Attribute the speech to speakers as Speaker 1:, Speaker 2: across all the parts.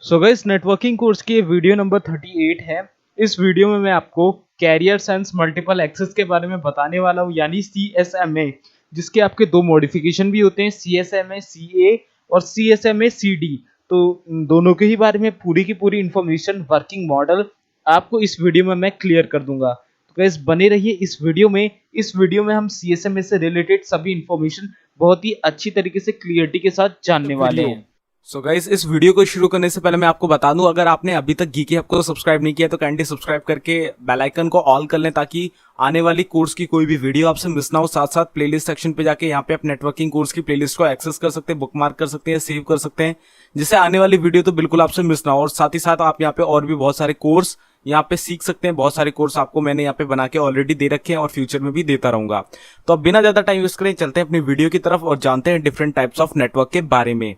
Speaker 1: So guys, networking course की video number 38 है। इस वीडियो में मैं आपको कैरियर सेंस मल्टीपल एक्सेस के बारे में बताने वाला हूँ, यानी CSMA, जिसके आपके दो मॉडिफिकेशन भी होते हैं, CSMA CA और CSMA CD। तो इन दोनों के ही बारे में पूरी की पूरी इंफॉर्मेशन, वर्किंग मॉडल आपको इस वीडियो में मैं क्लियर कर दूंगा। तो गाइस बने रहिए इस वीडियो में। इस वीडियो में हम CSMA से रिलेटेड सभी इंफॉर्मेशन बहुत ही अच्छी तरीके से क्लियरिटी के साथ जानने वाले हैं।
Speaker 2: सो गाइस, इस वीडियो को शुरू करने से पहले मैं आपको बता दूं, अगर आपने अभी तक गीकी हब को सब्सक्राइब नहीं किया तो काइंडली सब्सक्राइब करके बेल आइकन को ऑल कर लें, ताकि आने वाली कोर्स की कोई भी वीडियो आपसे मिस ना हो। साथ साथ प्लेलिस्ट सेक्शन पे जाके यहाँ पे आप नेटवर्किंग कोर्स की प्लेलिस्ट को एक्सेस कर सकते हैं, बुकमार्क कर सकते हैं, सेव कर सकते हैं, जिससे आने वाली वीडियो तो बिल्कुल आपसे मिस ना हो। और साथ ही साथ आप यहाँ पे और भी बहुत सारे कोर्स यहाँ पे सीख सकते हैं। बहुत सारे कोर्स आपको मैंने यहाँ पे बना के ऑलरेडी दे रखे हैं और फ्यूचर में भी देता रहूंगा। तो अब बिना ज्यादा टाइम वेस्ट करें चलते हैं अपनी वीडियो की तरफ और जानते हैं डिफरेंट टाइप्स ऑफ नेटवर्क के बारे में।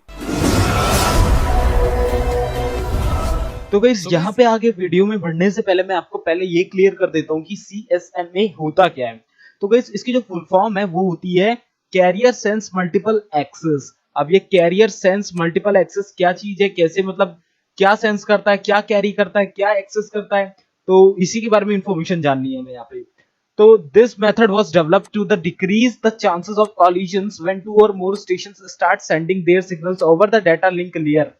Speaker 1: तो गाइस यहाँ पे आगे वीडियो में बढ़ने से पहले मैं आपको पहले ये क्लियर कर देता हूँ कि CSMA होता क्या है। तो गाइस इसकी जो फुल फॉर्म है वो होती है कैरियर सेंस मल्टीपल एक्सेस। अब ये कैरियर सेंस मल्टीपल एक्सेस क्या चीज है, कैसे, मतलब क्या सेंस करता है, क्या कैरी करता है, क्या एक्सेस करता है, तो इसी के बारे में इंफॉर्मेशन जाननी है हमें यहाँ पे। तो this method was developed to the decrease the chances of collisions when two or more stations start sending their signals over the data link layer.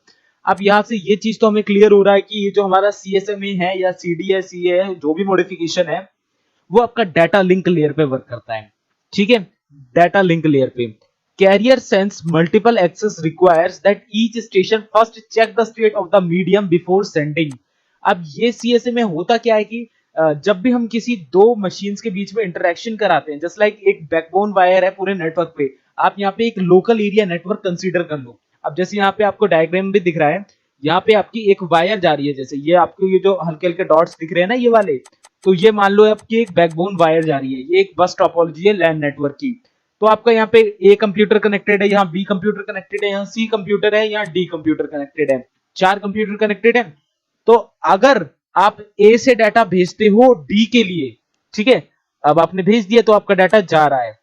Speaker 1: अब यहाँ से ये चीज तो हमें क्लियर हो रहा है कि ये जो हमारा CSMA है या CD है, CA है, जो भी मॉडिफिकेशन है वो आपका डाटा लिंक लेयर पे वर्क करता है। ठीक है, डाटा लिंक लेयर पे carrier sense multiple access requires that each station first check the state of the medium before sending. अब ये CSMA होता क्या है कि जब भी हम किसी दो मशीन्स के बीच में इंटरेक्शन कराते हैं, जस्ट लाइक एक बैकबोन वायर है पूरे नेटवर्क पे, आप यहाँ पे एक लोकल एरिया नेटवर्क कंसीडर कर लो। अब जैसे यहाँ पे आपको डायग्राम भी दिख रहा है, यहाँ पे आपकी एक वायर जा रही है, जैसे ये आपको ये जो हल्के हल्के डॉट्स दिख रहे हैं ना ये वाले, तो ये मान लो आपकी एक बैकबोन वायर जा रही है, ये एक बस टोपोलॉजी है लैन नेटवर्क की। तो आपका यहाँ पे A कंप्यूटर कनेक्टेड है, यहाँ B कंप्यूटर कनेक्टेड है, यहाँ C कंप्यूटर है, यहाँ D कंप्यूटर कनेक्टेड है, 4 कंप्यूटर कनेक्टेड है। तो अगर आप A से डाटा भेजते हो D के लिए, ठीक है, अब आपने भेज दिया तो आपका डाटा जा रहा है।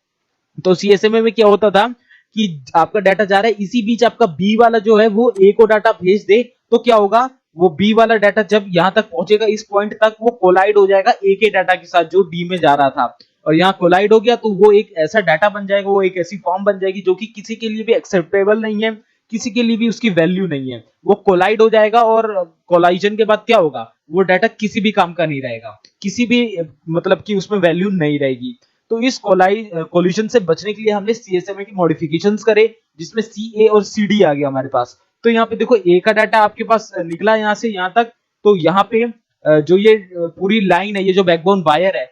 Speaker 1: तो CSMA में क्या होता था कि आपका डाटा जा रहा है, इसी बीच आपका B वाला जो है वो A को डाटा भेज दे, तो क्या होगा, वो B वाला डाटा जब यहां तक पहुंचेगा इस पॉइंट तक, वो कोलाइड हो जाएगा A के डाटा के साथ जो D में जा रहा था, और यहाँ कोलाइड हो गया तो वो एक ऐसा डाटा बन जाएगा, वो एक ऐसी फॉर्म बन जाएगी जो कि किसी के लिए भी एक्सेप्टेबल नहीं है, किसी के लिए भी उसकी वैल्यू नहीं है। वो कोलाइड हो जाएगा और कोलाइजन के बाद क्या होगा, वो डाटा किसी भी काम का नहीं रहेगा, किसी भी मतलब कि उसमें वैल्यू नहीं रहेगी। तो इस कोलिजन से बचने के लिए हमने CSMA की मॉडिफिकेशंस करे, जिसमें CA और CD आ गया हमारे पास। तो यहाँ पे देखो A का डाटा आपके पास निकला यहाँ से यहाँ तक, तो यहाँ पे जो ये पूरी लाइन है, ये जो बैकबोन वायर है,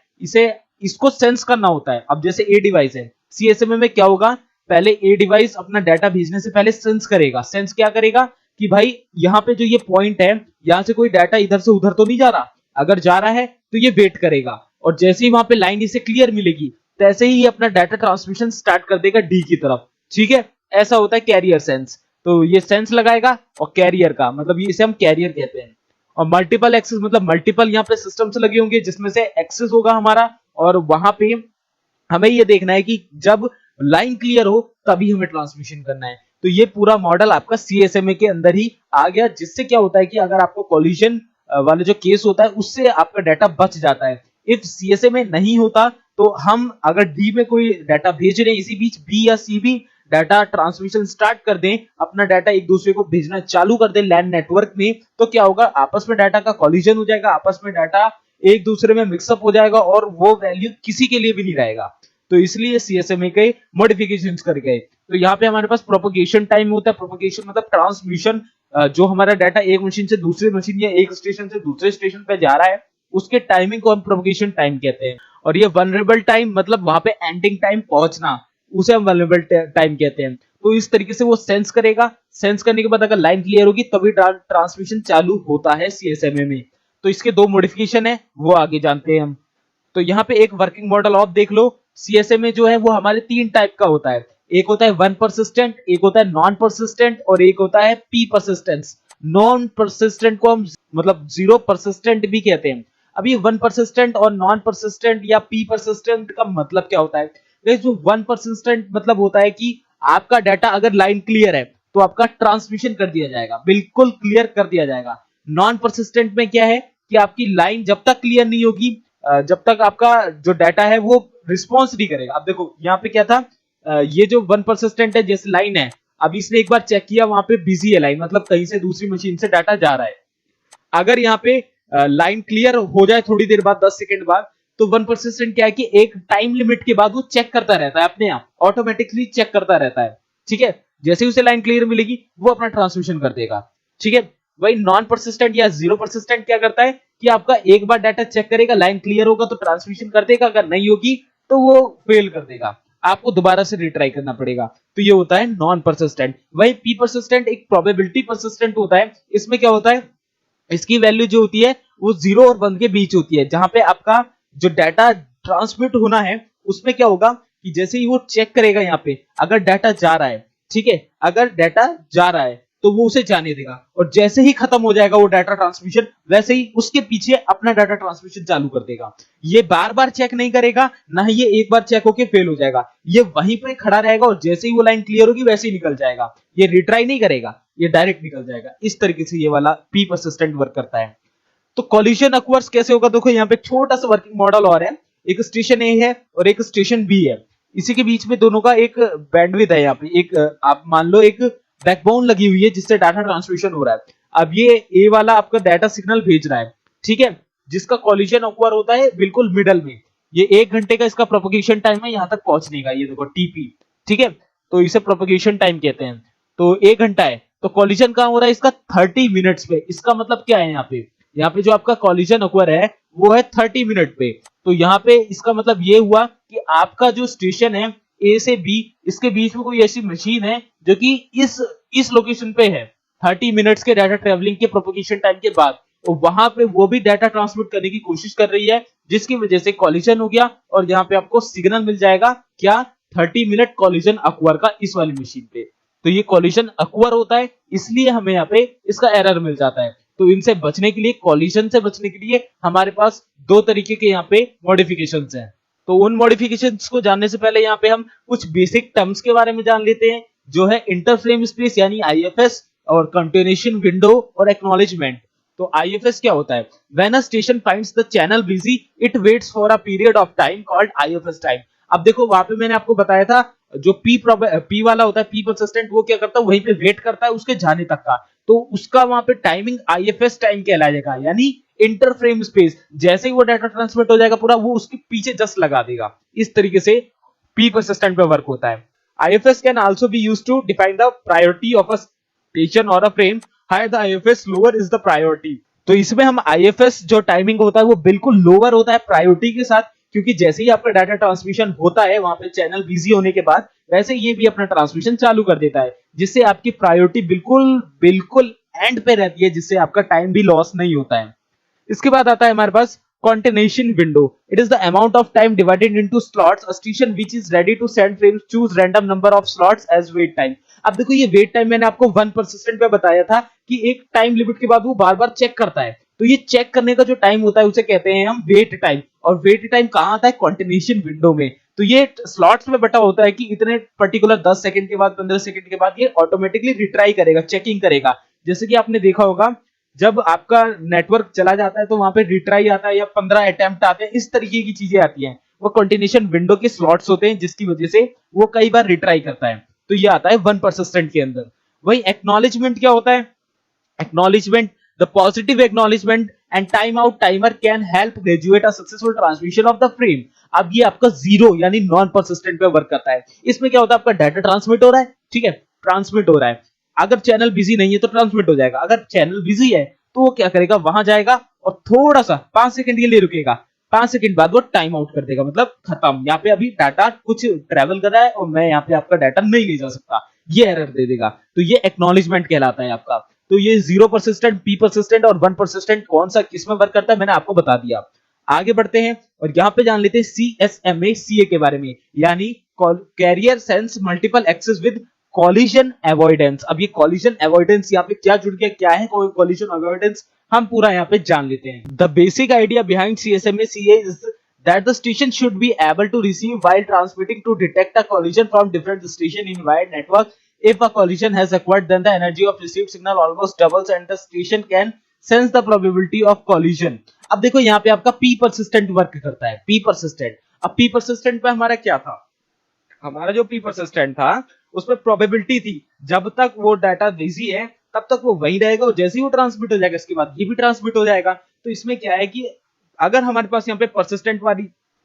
Speaker 1: इसको सेंस करना होता है। अब जैसे A डिवाइस है, CSMA में क्या होगा, पहले A डिवाइस अपना डाटा भेजने से पहले सेंस करेगा। सेंस क्या करेगा कि भाई यहाँ पे जो ये पॉइंट है, यहाँ से कोई डाटा इधर से उधर तो नहीं जा रहा, अगर जा रहा है तो ये वेट करेगा, और जैसे ही वहां पे लाइन इसे क्लियर मिलेगी तैसे ही अपना डाटा ट्रांसमिशन स्टार्ट कर देगा D की तरफ। ठीक है, ऐसा होता है कैरियर सेंस। तो ये सेंस लगाएगा, और कैरियर का मतलब ये इसे हम कैरियर कहते हैं। और मल्टीपल एक्सेस मतलब मल्टीपल यहाँ पे सिस्टम से लगे होंगे, जिसमें से एक्सेस होगा हमारा, और वहां पे हमें ये देखना है कि जब लाइन क्लियर हो तभी हमें ट्रांसमिशन करना है। तो ये पूरा मॉडल आपका CSMA के अंदर ही आ गया, जिससे क्या होता है कि अगर आपको कोलिजन वाले जो केस होता है उससे आपका डाटा बच जाता है। इफ CSMA नहीं होता तो हम अगर D में कोई डाटा भेज रहे हैं, इसी बीच B या C भी डाटा ट्रांसमिशन स्टार्ट कर दें, अपना डाटा एक दूसरे को भेजना चालू कर दें लैन नेटवर्क में, तो क्या होगा, आपस में डाटा का कोलिजन हो जाएगा, आपस में डाटा एक दूसरे में मिक्सअप हो जाएगा, और वो वैल्यू किसी के लिए भी नहीं रहेगा। तो इसलिए CSMA के मॉडिफिकेशन कर गए। तो यहाँ पे हमारे पास प्रोपगेशन टाइम होता है। प्रोपगेशन मतलब ट्रांसमिशन, जो हमारा डाटा एक मशीन से दूसरी मशीन या एक स्टेशन से दूसरे स्टेशन पे जा रहा है, उसके टाइमिंग को हम प्रोपगेशन टाइम कहते हैं। और ये वल्नरेबल टाइम मतलब वहां पे एंडिंग टाइम पहुंचना, उसे हम वल्नरेबल टाइम कहते हैं। तो इस तरीके से वो सेंस करेगा, सेंस करने के बाद अगर लाइन क्लियर होगी तभी ट्रांसमिशन चालू होता है CSMA में। तो इसके दो मॉडिफिकेशन है, वो आगे जानते हैं हम। तो यहाँ पे एक वर्किंग मॉडल ऑफ देख लो। CSMA जो है वो हमारे 3 टाइप का होता है, एक होता है वन परसिस्टेंट, एक होता है नॉन परसिस्टेंट, और एक होता है P परसिस्टेंस। नॉन परसिस्टेंट को हम मतलब जीरो परसिस्टेंट भी कहते हैं। अभी वन परसिस्टेंट और नॉन परसिस्टेंट या P परसिस्टेंट का मतलब क्या होता है, जो वन परसिस्टेंट मतलब होता है कि आपका डाटा अगर लाइन क्लियर है तो आपका ट्रांसमिशन कर दिया जाएगा, बिल्कुल क्लियर कर दिया जाएगा। नॉन परसिस्टेंट में क्या है कि आपकी लाइन जब तक क्लियर नहीं होगी, जब तक आपका जो डाटा है वो रिस्पॉन्स नहीं करेगा। अब देखो यहाँ पे क्या था, ये जो वन परसिस्टेंट है जैसे लाइन है, अब इसने एक बार चेक किया वहां पे बिजी है लाइन, मतलब कहीं से दूसरी मशीन से डाटा जा रहा है। अगर यहाँ पे लाइन क्लियर हो जाए थोड़ी देर बाद, 10 सेकंड बाद, तो वन परसिस्टेंट क्या है कि एक टाइम लिमिट के बाद वो चेक करता रहता है, अपने आप ऑटोमेटिकली चेक करता रहता है। ठीक है, जैसे ही उसे लाइन क्लियर मिलेगी वो अपना ट्रांसमिशन कर देगा। ठीक है, वही नॉन परसिस्टेंट या जीरो परसिस्टेंट क्या करता है कि आपका एक बार डाटा चेक करेगा, लाइन क्लियर होगा तो ट्रांसमिशन कर देगा, अगर नहीं होगी तो वो फेल कर देगा, आपको दोबारा से रिट्राई करना पड़ेगा। तो ये होता है नॉन परसिस्टेंट। वही पी परसिस्टेंट एक प्रोबेबिलिटी परसिस्टेंट होता है। इसमें क्या होता है, इसकी वैल्यू जो होती है वो 0 और 1 के बीच होती है, जहां पे आपका जो डाटा ट्रांसमिट होना है उसमें क्या होगा कि जैसे ही वो चेक करेगा यहाँ पे, अगर डाटा जा रहा है, ठीक है, अगर डाटा जा रहा है तो वो उसे जाने देगा, और जैसे ही खत्म हो जाएगा वो डाटा ट्रांसमिशन, वैसे ही उसके पीछे अपना डाटा ट्रांसमिशन चालू कर देगा। ये बार बार चेक नहीं करेगा, ना ही ये एक बार चेक होके फेल हो जाएगा, ये वहीं पे खड़ा रहेगा और जैसे ही वो लाइन क्लियर होगी वैसे ही निकल जाएगा। ये रिट्राई नहीं करेगा, ये डायरेक्ट निकल जाएगा। इस तरीके से ये वाला पी परसिस्टेंट वर्क करता है। तो कॉलिजन अक्वर्स कैसे होगा, देखो यहाँ पे छोटा सा वर्किंग मॉडल और है, एक स्टेशन ए है और एक स्टेशन बी है, इसी के बीच में दोनों का एक बैंडविड्थ है। यहाँ पे एक आप मान लो एक बैकबोन लगी हुई है जिससे डाटा ट्रांसमिशन हो रहा है। अब ये ए वाला आपका डाटा सिग्नल भेज रहा है, ठीक है, जिसका कॉलिजन अक्वर होता है बिल्कुल मिडल में। ये 1 घंटे का इसका प्रोपगेशन टाइम है यहाँ तक पहुंचने का, ये देखो टीपी, ठीक है, तो इसे प्रोपगेशन टाइम कहते हैं। तो 1 घंटा है, तो कॉलिजन कहां हो रहा है इसका 30 मिनट्स पे। इसका मतलब क्या है, यहाँ पे जो आपका कॉलिजन अक्वर है वो है 30 मिनट पे। तो यहाँ पे इसका मतलब ये हुआ कि आपका जो स्टेशन है ए से बी, इसके बीच में कोई ऐसी मशीन है जो कि इस लोकेशन पे है 30 मिनट्स के डाटा ट्रेवलिंग के प्रोपगेशन टाइम के बाद, तो वहां पे वो भी डाटा ट्रांसमिट करने की कोशिश कर रही है, जिसकी वजह से कॉलिजन हो गया और यहाँ पे आपको सिग्नल मिल जाएगा क्या, 30 मिनट कॉलिजन अक्वर का इस वाली मशीन पे। तो ये कॉलिजन अक्वर होता है, इसलिए हमें यहाँ पे इसका एरर मिल जाता है। तो इनसे बचने के लिए, कॉलिजन से बचने के लिए हमारे पास 2 तरीके के यहाँ पे मॉडिफिकेशंस हैं। तो उन मॉडिफिकेशंस को जानने से पहले यहाँ पे हम कुछ बेसिक टर्म्स के बारे में जान लेते हैं, जो है इंटरफ्रेम स्पेस यानी आईएफएस, और कंटिन्यूएशन विंडो और एक्नॉलेजमेंट। तो आईएफएस क्या होता है, when a station finds the channel busy it waits for a period of time called IFS time. अब देखो वहां पे मैंने आपको बताया था जो पी वाला होता है, पी परसिस्टेंट, वो क्या करता है, वहीं पे वेट करता है उसके जाने तक का, तो उसका वहां पे टाइमिंग आईएफएस टाइम कहलाएगा, यानी इंटरफ्रेम स्पेस। जैसे ही वो डाटा ट्रांसमिट हो जाएगा पूरा, वो उसके पीछे जस्ट लगा देगा। इस तरीके से पी परसिस्टेंट पे वर्क होता है। IFS can also be used to define the priority of a station or a frame. Higher the IFS, lower is the priority. तो इसमें हम IFS जो टाइमिंग होता है वो बिल्कुल लोअर होता है प्रायोरिटी के साथ, क्योंकि जैसे ही आपका डाटा ट्रांसमिशन होता है वहां पे चैनल बिजी होने के बाद, वैसे ये भी अपना ट्रांसमिशन चालू कर देता है, जिससे आपकी प्रायोरिटी बिल्कुल एंड पे रहती है, जिससे आपका टाइम भी लॉस नहीं होता है। इसके बाद आता है हमारे पास continuation window. It is the amount of time divided into slots. A station which is ready to send frames choose random number of slots as wait time. अब देखो ये वेट टाइम मैंने आपको वन परसिस्टेंट पे बताया था कि एक टाइम लिमिट के बाद वो बार बार चेक करता है, तो ये चेक करने का जो टाइम होता है उसे कहते हैं हम वेट टाइम। और वेट टाइम कहाँ आता है, कंटिन्यूएशन विंडो में। तो ये स्लॉट्स में बटा होता है कि इतने पर्टिकुलर 10 सेकंड के बाद, 15 सेकंड के बाद ये ऑटोमेटिकली रिट्राई करेगा, चेकिंग करेगा। जैसे कि आपने देखा होगा जब आपका नेटवर्क चला जाता है तो वहां पे रिट्राई आता है या 15 अटेम्प्ट आते हैं, इस तरीके की चीजें आती हैं। वो कंटिन्यूएशन विंडो के स्लॉट्स होते हैं जिसकी वजह से वो कई बार रिट्राई करता है। तो ये आता है वन परसिस्टेंट के अंदर। वही एक्नॉलेजमेंट क्या होता है, acknowledgement the positive acknowledgement and time out timer can help graduate a successful transmission of the frame. अब ये आपका जीरो यानी नॉन परसिस्टेंट पे वर्क करता है। इसमें क्या होता है, आपका डाटा ट्रांसमिट हो रहा है, ठीक है, ट्रांसमिट हो रहा है, अगर चैनल बिजी नहीं है तो ट्रांसमिट हो जाएगा, अगर चैनल बिजी है तो वो क्या करेगा, वहां जाएगा और थोड़ा सा 5 सेकंड के लिए रुकेगा, 5 सेकंड बाद वो टाइम आउट कर देगा, मतलब खत्म, यहाँ पे अभी डाटा कुछ ट्रेवल कर रहा है और मैं यहाँ पे आपका डाटा नहीं ले जा सकता, ये एरर दे देगा। तो ये एक्नॉलेजमेंट कहलाता है आपका। तो ये जीरो परसिस्टेंट, पी परसिस्टेंट और वन परसिस्टेंट कौन सा किसमें वर्क करता है मैंने आपको बता दिया। आगे बढ़ते हैं और यहाँ पे जान लेते हैं CSMA CA के बारे में, यानी carrier sense multiple access with collision avoidance. अब ये कॉलिजन अवॉइडेंस यहाँ पे क्या जुड़ गया, क्या है कॉलिजन अवॉइडेंस, हम पूरा यहाँ पे जान लेते हैं। The basic idea behind CSMA CA is that the station should be able to receive while transmitting to detect a collision from different station in wired network If a collision has occurred, then the energy of received signal almost doubles and the station can sense the probability of collision. अब देखो यहाँ पे आपका P persistent work करता है, P persistent। अब P persistent पे हमारा क्या था, हमारा जो P persistent था उसमें प्रोबेबिलिटी थी, जब तक वो डाटा बिजी है तब तक वो वही रहेगा, और जैसे ही वो ट्रांसमिट हो जाएगा इसके बाद ये भी ट्रांसमिट हो जाएगा। तो इसमें क्या है कि अगर हमारे पास यहाँ पे परसिस्टेंट वाली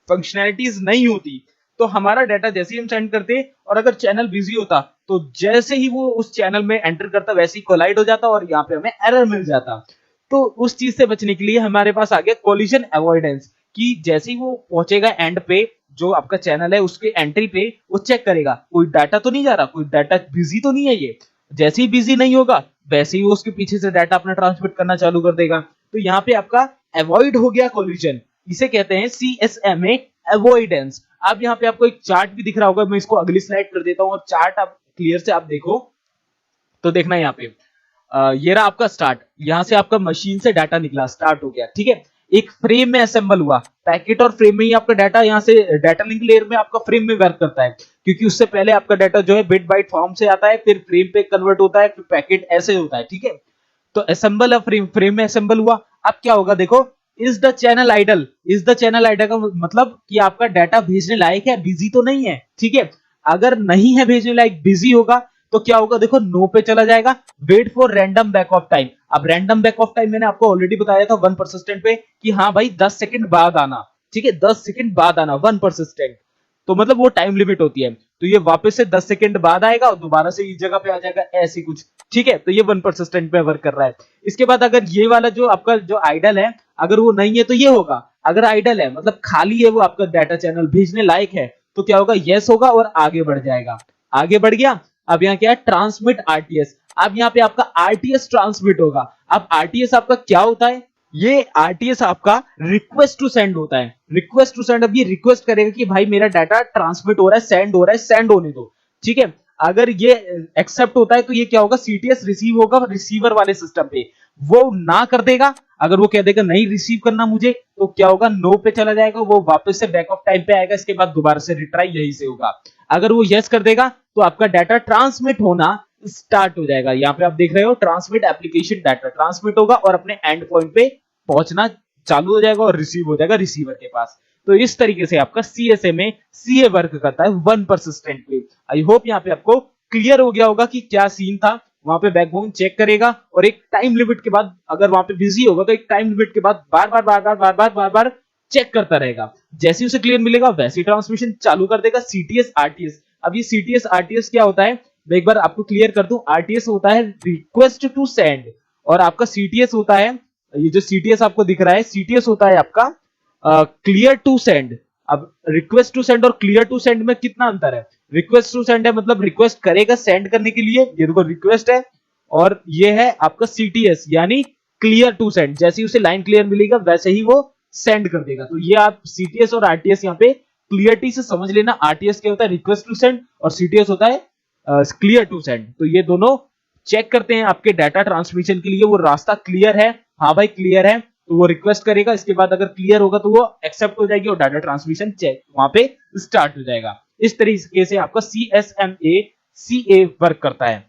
Speaker 1: फंक्शनैलिटीज नहीं होती तो हमारा डाटा जैसे ही हम सेंड करते और अगर चैनल बिजी होता तो जैसे ही वो उस चैनल में एंटर करता वैसे ही कोलाइड हो जाता और यहाँ पे हमें एरर मिल जाता। तो उस चीज से बचने के लिए हमारे पास आ गया कोलिजन अवॉइडेंस, कि जैसे ही वो पहुंचेगा एंड पे जो आपका चैनल है उसके एंट्री पे वो चेक करेगा कोई डाटा तो नहीं जा रहा, कोई डाटा बिजी तो नहीं है। ये जैसे ही बिजी नहीं होगा वैसे ही वो उसके पीछे से डाटा अपना ट्रांसमिट करना चालू कर देगा। तो यहाँ पे आपका अवॉइड हो गया कोलिजन, इसे कहते हैं CSMA अवॉइडेंस। अब यहाँ पे आपको एक चार्ट भी दिख रहा होगा, मैं इसको अगली स्लाइड कर देता हूँ और चार्ट आप क्लियर से आप देखो तो देखना यहाँ पे ये रहा आपका स्टार्ट, यहाँ से आपका मशीन से डाटा निकला, स्टार्ट हो गया, ठीक है। एक फ्रेम में असेंबल हुआ, पैकेट और फ्रेम में ही आपका डाटा यहाँ से डाटा लिंक लेयर में आपका फ्रेम में वर्क करता है, क्योंकि उससे पहले आपका डाटा जो है बिट बाइट फॉर्म से आता है, फिर फ्रेम पे कन्वर्ट होता है, फिर पैकेट ऐसे होता है, ठीक है। तो असेंबल है फ्रेम में असेंबल हुआ। अब क्या होगा देखो, is the channel idle, is the channel idle का मतलब कि आपका डाटा भेजने लायक है, बिजी तो नहीं है, ठीक है। अगर नहीं है भेजने लायक, बिजी होगा तो क्या होगा देखो, नो पे चला जाएगा, wait for random back off time. अब रैंडम बैक ऑफ टाइम मैंने आपको ऑलरेडी बताया था 1 परसिस्टेंट पे कि हाँ भाई 10 सेकंड बाद आना, ठीक है, 10 सेकंड बाद आना 1 परसिस्टेंट, तो मतलब वो टाइम लिमिट होती है। तो ये वापस से 10 सेकंड बाद आएगा और दोबारा से इस जगह पे आ जाएगा, ऐसी कुछ, ठीक है। तो ये 1 परसिस्टेंट पे वर्क कर रहा है। इसके बाद अगर ये वाला जो आपका जो आइडल है अगर वो नहीं है तो ये होगा, अगर आइडल है मतलब खाली है वो आपका डाटा चैनल भेजने लायक है तो क्या होगा, यस होगा और आगे बढ़ जाएगा। आगे बढ़ गया। अब यहाँ क्या है, ट्रांसमिट आरटीएस। अब यहाँ पे आपका आरटीएस ट्रांसमिट होगा। अब आरटीएस आपका क्या होता है, ये आरटीएस आपका रिक्वेस्ट टू सेंड होता है, रिक्वेस्ट टू सेंड। अब ये रिक्वेस्ट करेगा कि भाई मेरा डाटा ट्रांसमिट हो रहा है, सेंड हो रहा है, सेंड होने दो, ठीक है। अगर ये एक्सेप्ट होता है तो ये क्या होगा, सीटीएस रिसीव होगा रिसीवर वाले सिस्टम पे, वो ना कर देगा। अगर वो कह देगा नहीं रिसीव करना मुझे, तो क्या होगा, नो पे चला जाएगा, वो वापस से बैक ऑफ टाइम पे आएगा, इसके बाद दोबारा से रिट्राई यही से होगा। अगर वो यस कर देगा तो आपका डाटा ट्रांसमिट होना स्टार्ट हो जाएगा। यहाँ पे आप देख रहे हो ट्रांसमिट एप्लीकेशन डाटा ट्रांसमिट होगा और अपने एंड पॉइंट पे पहुंचना चालू हो जाएगा और रिसीव हो जाएगा रिसीवर के पास। तो इस तरीके से आपका CSMA CA वर्क करता है 1 परसिस्टेंट पे। आई होप यहाँ पे आपको क्लियर हो गया होगा कि क्या सीन था। वहां पे बैकबोन चेक करेगा और एक टाइम लिमिट के बाद अगर वहां पे बिजी होगा तो एक टाइम लिमिट के बाद बार बार चेक करता रहेगा। जैसे उसे क्लियर मिलेगा वैसे ट्रांसमिशन चालू कर देगा CTS RTS। अब ये CTS RTS क्या होता है, मैं एक बार आपको क्लियर कर दूं। RTS होता है रिक्वेस्ट टू सेंड और आपका CTS होता है, ये जो CTS आपको दिख रहा है CTS होता है आपका क्लियर टू सेंड। अब रिक्वेस्ट टू सेंड और क्लियर टू सेंड में कितना अंतर है, रिक्वेस्ट टू सेंड है मतलब रिक्वेस्ट करेगा सेंड करने के लिए, ये देखो रिक्वेस्ट है, और ये है आपका CTS यानी क्लियर टू सेंड। जैसे ही उसे लाइन क्लियर मिलेगा वैसे ही वो सेंड कर देगा। तो ये आप CTS और RTS यहाँ पे क्लियरिटी से समझ लेना। RTS क्या होता है, रिक्वेस्ट टू सेंड, और CTS होता है क्लियर टू सेंड। तो ये दोनों चेक करते हैं आपके डाटा ट्रांसमिशन के लिए वो रास्ता क्लियर है, हाँ भाई क्लियर है, तो वो रिक्वेस्ट करेगा, इसके बाद अगर क्लियर होगा तो वो एक्सेप्ट हो जाएगी और डाटा ट्रांसमिशन चेक वहां पे स्टार्ट हो जाएगा। इस तरीके से आपका CSMA CA वर्क करता है।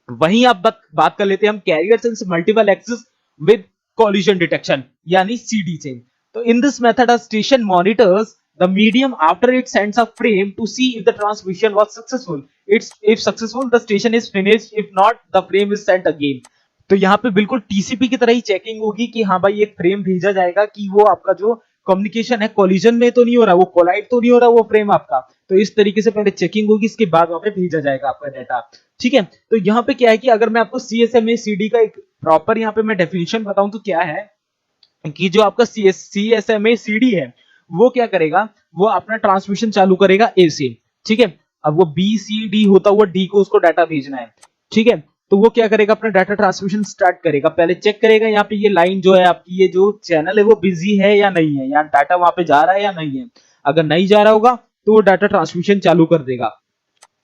Speaker 1: वहीं आप बात कर लेते हैं हम carrier sense multiple access with collision detection यानी CD से। तो in this method a station monitors the medium after it sends a frame to see if the transmission was successful. If successful the station is finished, if not the frame is sent again. तो यहाँ पे बिल्कुल TCP की तरह ही checking होगी कि हाँ भाई एक फ्रेम भेजा जाएगा कि वो आपका जो कम्युनिकेशन है कॉलिजन में तो नहीं हो रहा, वो कोलाइड तो नहीं हो रहा वो फ्रेम आपका। तो इस तरीके से पहले चेकिंग होगी, इसके बाद वहां पे भेजा जाएगा आपका डाटा, ठीक है। तो यहाँ पे क्या है कि अगर मैं आपको CSMA CD का एक प्रॉपर यहाँ पे मैं डेफिनेशन बताऊं तो क्या है कि जो आपका CSMA CD है वो क्या करेगा, वो अपना ट्रांसमिशन चालू करेगा A से, ठीक है। अब वो B C D होता हुआ D को उसको डाटा भेजना है, ठीक है। तो वो क्या करेगा, अपना डाटा ट्रांसमिशन स्टार्ट करेगा। पहले चेक करेगा यहाँ पे ये लाइन जो है आपकी, ये जो चैनल है वो बिजी है या नहीं है, यहाँ डाटा वहां पे जा रहा है या नहीं है। अगर नहीं जा रहा होगा तो वो डाटा ट्रांसमिशन चालू कर देगा।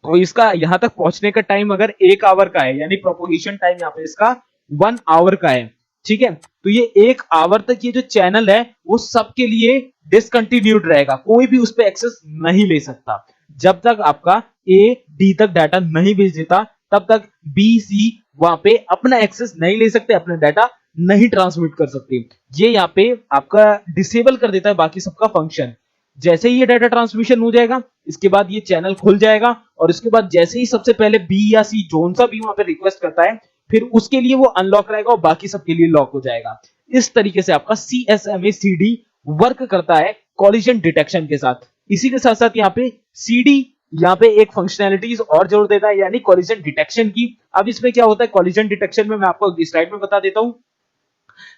Speaker 1: तो इसका यहाँ तक पहुंचने का टाइम अगर 1 आवर का है यानी प्रोपोगेशन टाइम यहाँ पे इसका 1 आवर का है, ठीक है। तो ये 1 आवर तक ये जो चैनल है वो सबके लिए डिसकंटिन्यूड रहेगा, कोई भी उस पर एक्सेस नहीं ले सकता जब तक आपका A D तक डाटा नहीं भेज देता, तब तक बी सी वहां पे अपना एक्सेस नहीं ले सकते, अपना डाटा नहीं ट्रांसमिट कर सकते। ये यहाँ पे आपका डिसेबल कर देता है बाकी सबका फंक्शन। जैसे ही ये डाटा ट्रांसमिशन हो जाएगा, इसके बाद ये चैनल खुल जाएगा और इसके बाद जैसे ही सबसे पहले बी या सी जोन सा भी वहां पे रिक्वेस्ट करता है, फिर उसके लिए वो अनलॉक रहेगा और बाकी सबके लिए लॉक हो जाएगा। इस तरीके से आपका CSMA CD वर्क करता है कॉलिजन डिटेक्शन के साथ। इसी के साथ साथ यहाँ पे CD यहाँ पे एक फंक्शनैलिटीज और जोड़ देता है, यानी कॉलिजन डिटेक्शन की। अब इसमें क्या होता है कॉलिजन डिटेक्शन में, मैं आपको स्लाइड में बता देता हूं।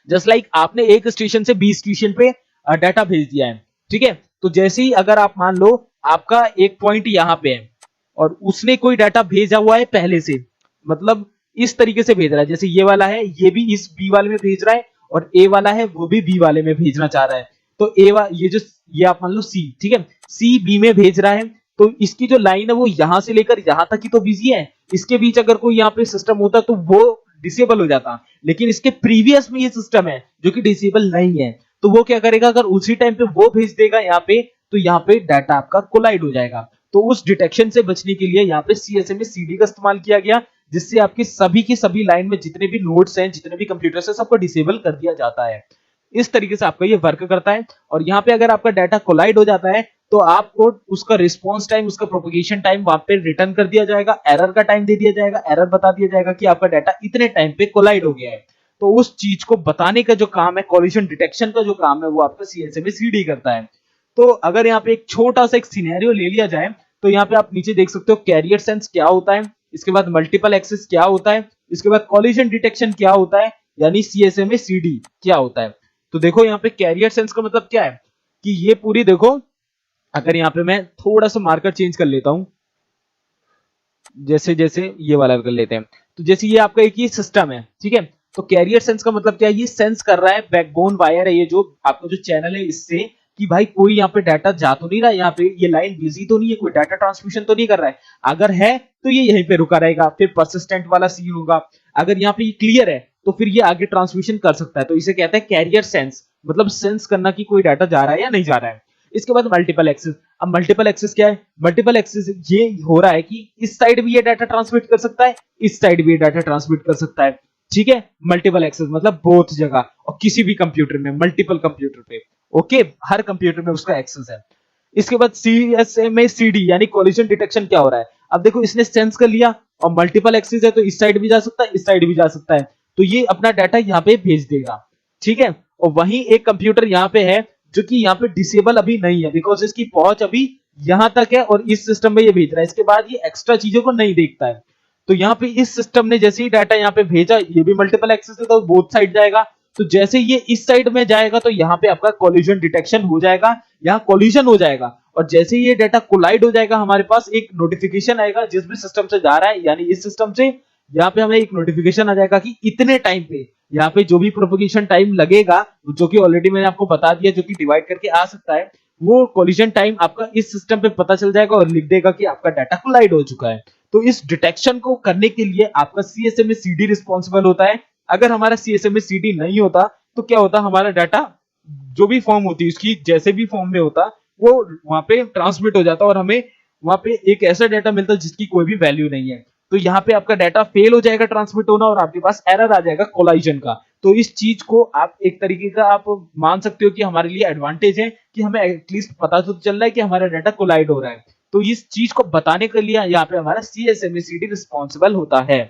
Speaker 1: जस्ट लाइक आपने एक स्टेशन से बी स्टेशन पे डाटा भेज दिया है, ठीक है। तो जैसे ही अगर आप मान लो आपका एक पॉइंट यहाँ पे है और उसने कोई डाटा भेजा हुआ है पहले से, मतलब इस तरीके से भेज रहा है, जैसे ये वाला है, ये भी इस बी वाले में भेज रहा है और ए वाला है वो भी बी वाले में भेजना चाह रहा है। तो ये आप मान लो सी, ठीक है, सी बी में भेज रहा है, तो इसकी जो लाइन है वो यहां से लेकर यहां तक ही तो बिजी है। इसके बीच अगर कोई यहाँ पे सिस्टम होता तो वो डिसेबल हो जाता, लेकिन इसके प्रीवियस में ये सिस्टम है जो कि डिसेबल नहीं है, तो वो क्या करेगा, अगर उसी टाइम पे वो भेज देगा यहाँ पे, तो यहाँ पे डाटा आपका कोलाइड हो जाएगा। तो उस डिटेक्शन से बचने के लिए यहाँ पे CSMA CD का इस्तेमाल किया गया, जिससे आपकी सभी की सभी लाइन में जितने भी नोड्स हैं, जितने भी कंप्यूटर्स हैं, सबको डिसेबल कर दिया जाता है। इस तरीके से आपका ये वर्क करता है। और यहाँ पे अगर आपका डाटा कोलाइड हो जाता है तो आपको उसका रिस्पॉन्स टाइम, उसका प्रोपगेशन टाइम वहां पे रिटर्न कर दिया जाएगा, एरर का टाइम दे दिया जाएगा, एरर बता दिया जाएगा कि आपका डाटा इतने टाइम पे कोलाइड हो गया है। तो उस चीज को बताने का जो काम है, कॉलिजन डिटेक्शन का जो काम है, वो आपका CSMA CD करता है। तो अगर यहाँ पे एक छोटा सा एक सिनेरियो ले लिया जाए, तो यहाँ पे आप नीचे देख सकते हो कैरियर सेंस क्या होता है, इसके बाद मल्टीपल एक्सेस क्या होता है, इसके बाद कॉलिजन डिटेक्शन क्या होता है, यानी CSMA CD क्या होता है। तो देखो यहाँ पे कैरियर सेंस का मतलब क्या है कि ये पूरी देखो, अगर यहाँ पे मैं थोड़ा सा मार्कर चेंज कर लेता हूं, जैसे जैसे ये वाला कर लेते हैं, तो जैसे ये आपका एक ये सिस्टम है, ठीक है। तो कैरियर सेंस का मतलब क्या है, ये सेंस कर रहा है, बैकबोन वायर है ये जो आपका जो चैनल है, इससे कि भाई कोई यहाँ पे डाटा जा तो नहीं रहा, यहाँ पे ये लाइन बिजी तो नहीं है, कोई डाटा ट्रांसमिशन तो नहीं कर रहा है। अगर है तो ये यहीं पे रुका रहेगा, फिर परसिस्टेंट वाला सीन होगा। अगर यहाँ पे ये क्लियर है तो फिर ये आगे ट्रांसमिशन कर सकता है। तो इसे कहते हैं कैरियर सेंस, मतलब सेंस करना कि कोई डाटा जा रहा है या नहीं जा रहा है। इसके बाद मल्टीपल एक्सेस। अब मल्टीपल एक्सेस क्या है, मल्टीपल एक्सेस ये हो रहा है कि इस साइड भी ये डाटा ट्रांसमिट कर सकता है, इस साइड भी ये डाटा ट्रांसमिट कर सकता है, ठीक है। मल्टीपल एक्सेस मतलब बोथ जगह और किसी भी कंप्यूटर में, मल्टीपल कंप्यूटर पे, ओके, हर कंप्यूटर में उसका एक्सेस है। इसके बाद CSMA CD यानी कॉलिजन डिटेक्शन क्या हो रहा है, अब देखो इसने सेंस कर लिया और मल्टीपल एक्सेस है, तो इस साइड भी जा सकता है, इस साइड भी जा सकता है, तो ये अपना डाटा यहाँ पे भेज देगा, ठीक है। और वहीं एक कंप्यूटर यहाँ पे है जो कि यहाँ पे डिसेबल अभी नहीं है, बिकॉज इसकी पहुंच अभी यहां तक है और इस सिस्टम में ये भेज रहा है, इसके बाद ये एक्स्ट्रा चीजों को नहीं देखता है। तो यहाँ पे इस सिस्टम ने जैसे ही डाटा यहाँ पे भेजा, ये भी मल्टीपल एक्सेस है तो बोथ साइड जाएगा, तो जैसे ये इस साइड में जाएगा तो यहाँ पे आपका कोलिजन डिटेक्शन हो जाएगा, यहाँ कोलिजन हो जाएगा, और जैसे ही ये डाटा कोलाइड हो जाएगा, हमारे पास एक नोटिफिकेशन आएगा जिस भी सिस्टम से जा रहा है, यानी इस सिस्टम से, यहाँ पे हमें एक नोटिफिकेशन आ जाएगा कि इतने टाइम पे यहाँ पे जो भी प्रोपगेशन टाइम लगेगा, जो कि ऑलरेडी मैंने आपको बता दिया, जो कि डिवाइड करके आ सकता है, वो कोलिजन टाइम आपका इस सिस्टम पे पता चल जाएगा और लिख देगा कि आपका डाटा कोलाइड हो चुका है। तो इस डिटेक्शन को करने के लिए आपका CSMA CD रिस्पॉन्सिबल होता है। अगर हमारा CSMA CD नहीं होता तो क्या होता, हमारा डाटा जो भी फॉर्म होती है उसकी, जैसे भी फॉर्म में होता, वो वहां पे ट्रांसमिट हो जाता और हमें वहां पे एक ऐसा डाटा मिलता जिसकी कोई भी वैल्यू नहीं है। तो यहाँ पे आपका डाटा फेल हो जाएगा ट्रांसमिट होना और आपके पास एरर आ जाएगा कोलाइजन का। तो इस चीज को आप एक तरीके का आप मान सकते हो कि हमारे लिए एडवांटेज है कि हमें एटलीस्ट पता तो चल रहा है कि हमारा डाटा कोलाइड हो रहा है। तो इस चीज को बताने के लिए यहाँ पे हमारा CSMA CD रिस्पॉन्सिबल होता है।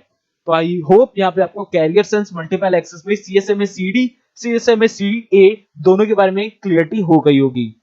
Speaker 1: तो आई होप यहाँ पे आपको कैरियर सेंस, मल्टीपल एक्सेस में CSMA CD, CSMA CA दोनों के बारे में क्लियरिटी हो गई होगी।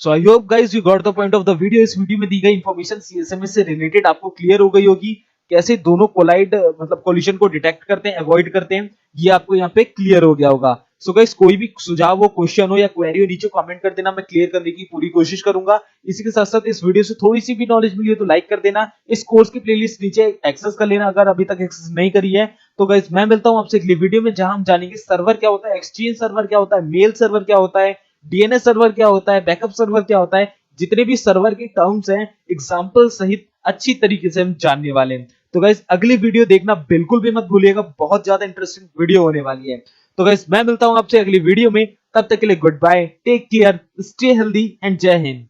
Speaker 1: So I hope guys you got the point of the video. इस वीडियो में दी गई इंफॉर्मेशन CSMA से रिलेटेड आपको क्लियर हो गई होगी, कैसे दोनों कोलाइड मतलब कोलिजन को डिटेक्ट करते हैं, अवॉइड करते हैं, ये आपको यहाँ पे क्लियर हो गया होगा। सो गाइस कोई भी सुझाव हो, क्वेश्चन हो या क्वेरी हो, नीचे कमेंट कर देना, मैं क्लियर करने की पूरी कोशिश करूंगा। इसी के साथ साथ इस वीडियो से थोड़ी सी भी नॉलेज मिली हो तो लाइक कर देना, इस कोर्स की प्लेलिस्ट नीचे एक्सेस कर लेना अगर अभी तक एक्सेस नहीं करी है। तो गाइस मैं मिलता हूँ आपसे अगली वीडियो में, जहां हम जानेंगे सर्वर क्या होता है, एक्सचेंज सर्वर क्या होता है, मेल सर्वर क्या होता है, DNS सर्वर क्या होता है, बैकअप सर्वर क्या होता है, जितने भी सर्वर के टर्म्स हैं एग्जांपल सहित अच्छी तरीके से हम जानने वाले हैं। तो गाइस अगली वीडियो देखना बिल्कुल भी मत भूलिएगा, बहुत ज्यादा इंटरेस्टिंग वीडियो होने वाली है। तो गाइस मैं मिलता हूं आपसे अगली वीडियो में, तब तक के लिए good bye, take care, stay healthy and जय हिंद।